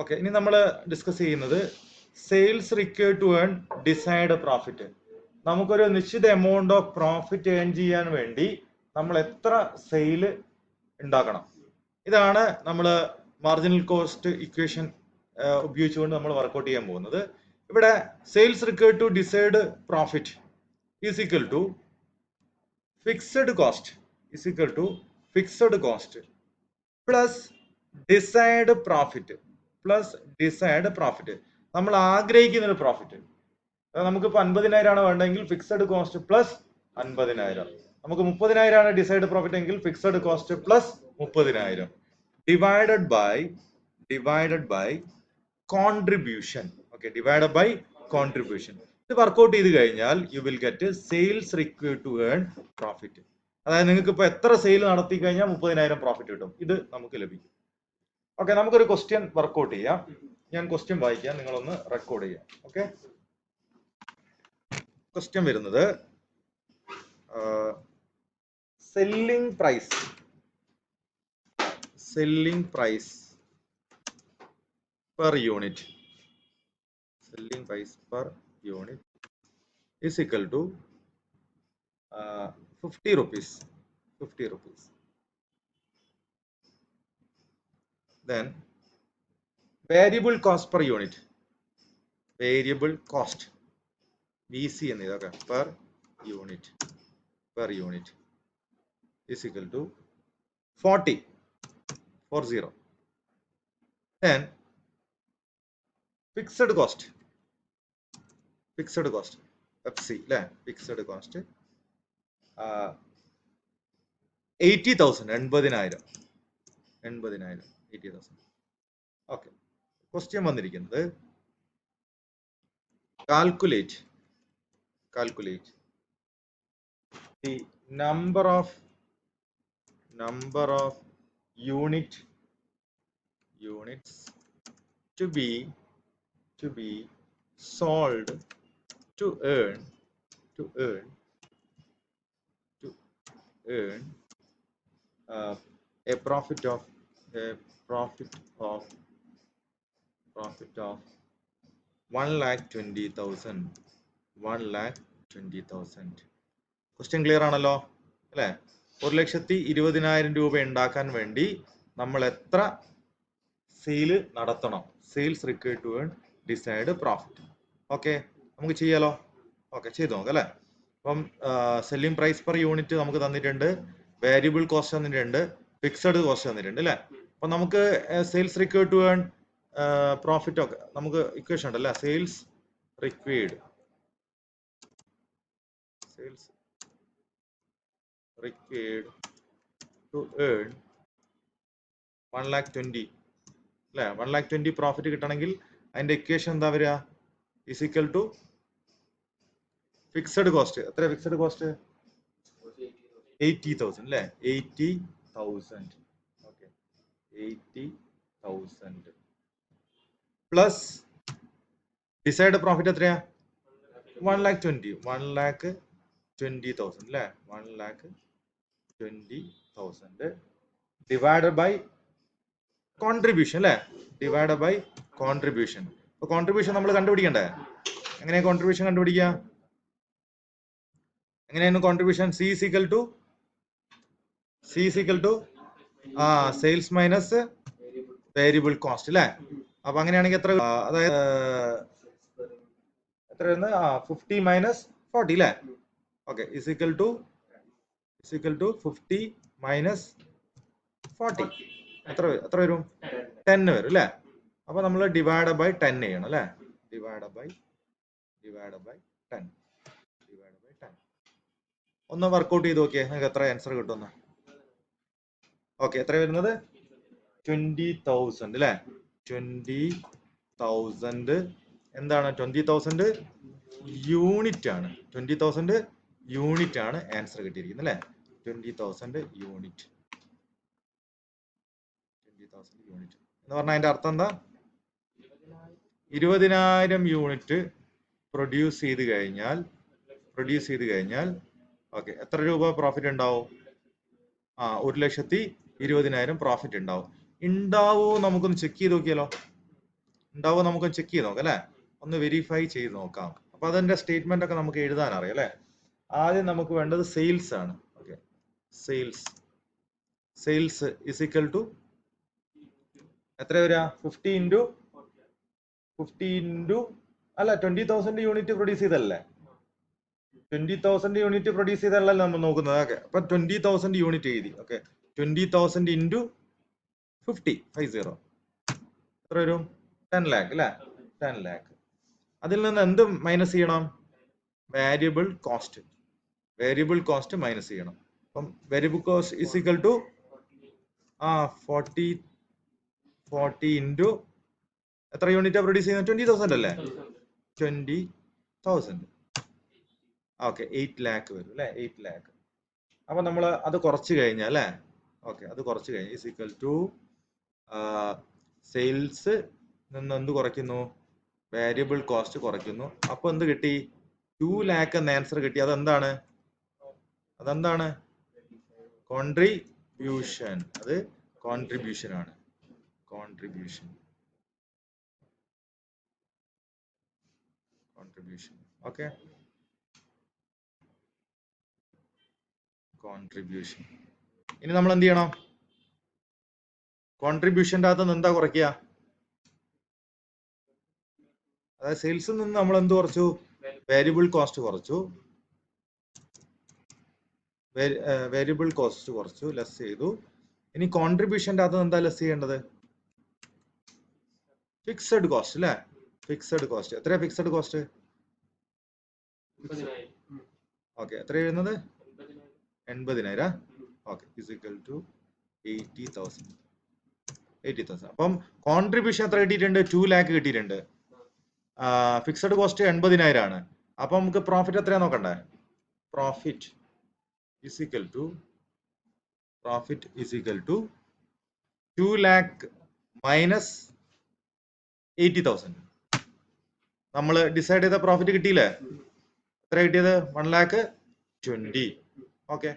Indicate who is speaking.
Speaker 1: Okay, ഇനി നമ്മൾ discuss ചെയ്യുന്നത് sales required to earn desired profit. നമുക്കൊരു നിശ്ചിത എമൗണ്ട് ഓഫ് പ്രോഫിറ്റ് ഏൺ ചെയ്യാൻ വേണ്ടി നമ്മൾ എത്ര സെയിൽ ഉണ്ടാക്കണം. ഇതാണ് നമ്മൾ മാർജിനൽ കോസ്റ്റ് ഇക്വേഷൻ ഉപയോഗിച്ചുകൊണ്ട് നമ്മൾ വർക്ക്ഔട്ട് ചെയ്യാൻ പോകുന്നത്. ഇവിടെ sales required to desired profit is equal to fixed cost plus desired profit നമ്മൾ ആഗ്രഹിക്കുന്ന ഒരു പ്രോഫിറ്റ്. നമുക്കിപ്പോൾ 50,000 ആണ് വേണ്ടെങ്കിൽ ഫിക്സഡ് കോസ്റ്റ് പ്ലസ് 50,000. നമുക്ക് 30,000 ആണ് ഡിസൈഡ് പ്രോഫിറ്റ് എങ്കിൽ fixed cost plus 30,000 divided by contribution. Okay, divided by contribution. ഇത് വർക്ക്ഔട്ട് ചെയ്ത് കഴിഞ്ഞാൽ you will get sales required to earn profit. അതായത് നിങ്ങൾക്ക് ഇപ്പോൾ എത്ര സെയിൽ നടത്തി കഴിഞ്ഞാൽ 30,000 പ്രോഫിറ്റ് കിട്ടും. ഇത് നമുക്ക് ലഭിക്കും. ഓക്കെ, നമുക്കൊരു ക്വസ്റ്റ്യൻ വർക്ക്ഔട്ട് ചെയ്യാം. ഞാൻ ക്വസ്റ്റ്യൻ വായിക്കാം, നിങ്ങളൊന്ന് റെക്കോർഡ് ചെയ്യാം. ഓക്കെ, ക്വസ്റ്റ്യൻ വരുന്നത് selling price per unit is equal to 50 rupees. Then variable cost per unit VC എന്ന് ഇതൊക്കെ per unit is equal to 40. Then fixed cost FC അല്ലേ, fixed cost 80,000 80,000. ഓക്കെ, ക്വസ്റ്റ്യൻ വന്നിരിക്കുന്നത് calculate the number of units to be sold to earn a profit of 1,20,000. Question clear ആണല്ലോ അല്ലെ? 1,20,000 രൂപ ഉണ്ടാക്കാൻ വേണ്ടി നമ്മൾ എത്ര സെയിൽ നടത്തണം? Sales required to earn desired profit. Okay, നമുക്ക് ചെയ്യാലോ. ഓക്കെ, ചെയ്തു നോക്കാം അല്ലെ. അപ്പം സെല്ലിംഗ് പ്രൈസ് പെർ യൂണിറ്റ് നമുക്ക് തന്നിട്ടുണ്ട്, വേരിയബിൾ കോസ്റ്റ് തന്നിട്ടുണ്ട്, ഫിക്സഡ് കോസ്റ്റ് തന്നിട്ടുണ്ട് അല്ലെ. അപ്പൊ നമുക്ക് sales required to earn profit ഒക്കെ നമുക്ക് ഇക്വേഷൻ ഉണ്ടല്ലേ. സെയിൽസ് റിക്വയർഡ് ടു ഏൺ 1,20,000 അല്ലെ. 1,20,000 പ്രോഫിറ്റ് കിട്ടണമെങ്കിൽ അതിന്റെ ഇക്വേഷൻ എന്താ വരിക? Is equal to fixed cost. എത്ര ഫിക്സഡ് കോസ്റ്റ്? 80,000 അല്ലെ. 80,000. ഓക്കെ, 80,000 പ്ലസ് ഡിസൈഡ് പ്രോഫിറ്റ് എത്രയാ? 1,20,000 അല്ലെ. 1,20,000 ഡിവൈഡഡ് ബൈ കോൺട്രിബ്യൂഷൻ അല്ലെ. അപ്പൊ കോൺട്രിബ്യൂഷൻ നമ്മൾ കണ്ടുപിടിക്കണ്ടേ? എങ്ങനെയാ കോൺട്രിബ്യൂഷൻ കണ്ടുപിടിക്കുക? എങ്ങനെയാണ് contribution? C is equal to sales minus variable cost അല്ലെ. അപ്പൊ അങ്ങനെയാണെങ്കിൽ എത്ര? അതായത് എത്ര വരുന്നത്? 50 മൈനസ് 40 അല്ലെ. Okay, is equal to 50 minus 40 എത്ര വരും? 10 വരും അല്ലെ. അപ്പൊ നമ്മൾ ഡിവൈഡ് ബൈ 10 ചെയ്യണം അല്ലെ. Divide by 10. ഒന്ന് വർക്ക്ഔട്ട് ചെയ്ത് നോക്കിയേ, നിങ്ങൾക്ക് എത്ര ആൻസർ കിട്ടുമെന്ന്. ഓക്കെ, എത്ര വരുന്നത്? 20,000 അല്ലെ. 20,000 എന്താണ്? 20,000 യൂണിറ്റ് ആണ്. 20,000 യൂണിറ്റ് ആണ് ആൻസർ കിട്ടിയിരിക്കുന്നത് അല്ലെ. 20,000 യൂണിറ്റ് എന്ന് പറഞ്ഞാൽ അതിന്റെ അർത്ഥം എന്താ? 20,000 യൂണിറ്റ് പ്രൊഡ്യൂസ് ചെയ്ത് കഴിഞ്ഞാൽ ഓക്കെ, എത്ര രൂപ പ്രോഫിറ്റ് ഉണ്ടാവും? 1,20,000 പ്രോഫിറ്റ് ഉണ്ടാവും. നമുക്കൊന്ന് ചെക്ക് ചെയ്ത് നോക്കിയാലോ. ഉണ്ടാവും, നമുക്ക് ചെക്ക് ചെയ്ത് നോക്കാം അല്ലെ, ഒന്ന് വെരിഫൈ ചെയ്ത് നോക്കാം. അപ്പൊ അതിന്റെ സ്റ്റേറ്റ്മെന്റ് ഒക്കെ നമുക്ക് എഴുതാൻ അറിയാം അല്ലെ. ആദ്യം നമുക്ക് വേണ്ടത് സെയിൽസ് ആണ്. Okay, sales is equal to എത്ര വരിക? 50 ഇൻറ്റു അല്ല 20,000 യൂണിറ്റ് പ്രൊഡ്യൂസ് ചെയ്തല്ലേ, 20,000 യൂണിറ്റ് പ്രൊഡ്യൂസ് ചെയ്തല്ലല്ലോ നമ്മൾ നോക്കുന്നത്. ഓക്കെ, അപ്പൊ 20,000 യൂണിറ്റ് എഴുതി. ഓക്കെ, 20,000 ഇൻറ്റു 50 എത്ര വരും? 10 ലാക്ക് അല്ലെ, 10 ലാക്ക്. അതിൽ നിന്ന് എന്ത് മൈനസ് ചെയ്യണം? വേരിയബിൾ കോസ്റ്റ് മൈനസ് ചെയ്യണം. അപ്പം variable cost is equal to 40 into എത്ര യൂണിറ്റാ പ്രൊഡ്യൂസ് ചെയ്യുന്നത്? 20,000 അല്ലേ, 20,000. ഓക്കെ, 8 ലാക്ക് വരും അല്ലെ, 8 ലാക്ക്. അപ്പൊ നമ്മൾ അത് കുറച്ച് കഴിഞ്ഞാൽ അല്ലെ, ഓക്കെ, അത് കുറച്ച് കഴിഞ്ഞ് ഇസ് ഈക്വൽ ടു സെയിൽസ് നിന്ന് എന്ത് കുറയ്ക്കുന്നു? വേരിയബിൾ കോസ്റ്റ് കുറയ്ക്കുന്നു. അപ്പൊ എന്ത് കിട്ടി? 2 ലാക്ക് എന്ന ആൻസർ കിട്ടി. അതെന്താണ്? കോൺട്രിബ്യൂഷൻ. അത് കോൺട്രിബ്യൂഷൻ ആണ്. കോൺട്രിബ്യൂഷൻ. Okay, contribution. ഇനി നമ്മൾ എന്ത് ചെയ്യണം? കോൺട്രിബ്യൂഷന്റെ അകത്ത് നിന്ന് എന്താ കുറയ്ക്കുക? അതായത് സെയിൽസിൽ നിന്ന് നമ്മൾ എന്ത് കുറച്ചു? വേരിയബിൾ കോസ്റ്റ് കുറച്ചു. വേരിയബിൾ കോസ്റ്റ് കുറച്ചു, ലെസ് ചെയ്തു. ഇനി കോൺട്രിബ്യൂഷന്റെ അകത്ത് എന്താ ലെസ് ചെയ്യേണ്ടത്? ഫിക്സഡ് കോസ്റ്റ് അല്ലെ, ഫിക്സഡ് കോസ്റ്റ്. എത്രയാ ഫിക്സഡ് കോസ്റ്റ്? ഓക്കെ, എത്ര എഴുതുന്നത്? 80,000. Okay, is equal to 80,000. അപ്പം കോൺട്രിബ്യൂഷൻ എത്ര കിട്ടിയിട്ടുണ്ട്? 2 ലാക്ക് കിട്ടിയിട്ടുണ്ട്. ഫിക്സഡ് കോസ്റ്റ് 80,000 ആണ്. അപ്പൊ നമുക്ക് പ്രോഫിറ്റ് എത്രയാ നോക്കണ്ടേ? Profit is equal to 2 lakh minus 80,000. നമ്മൾ ഡിസൈഡ് ചെയ്ത പ്രോഫിറ്റ് കിട്ടിയില്ലേ? എത്ര കിട്ടിയത്? 1,20,000. ഓക്കെ,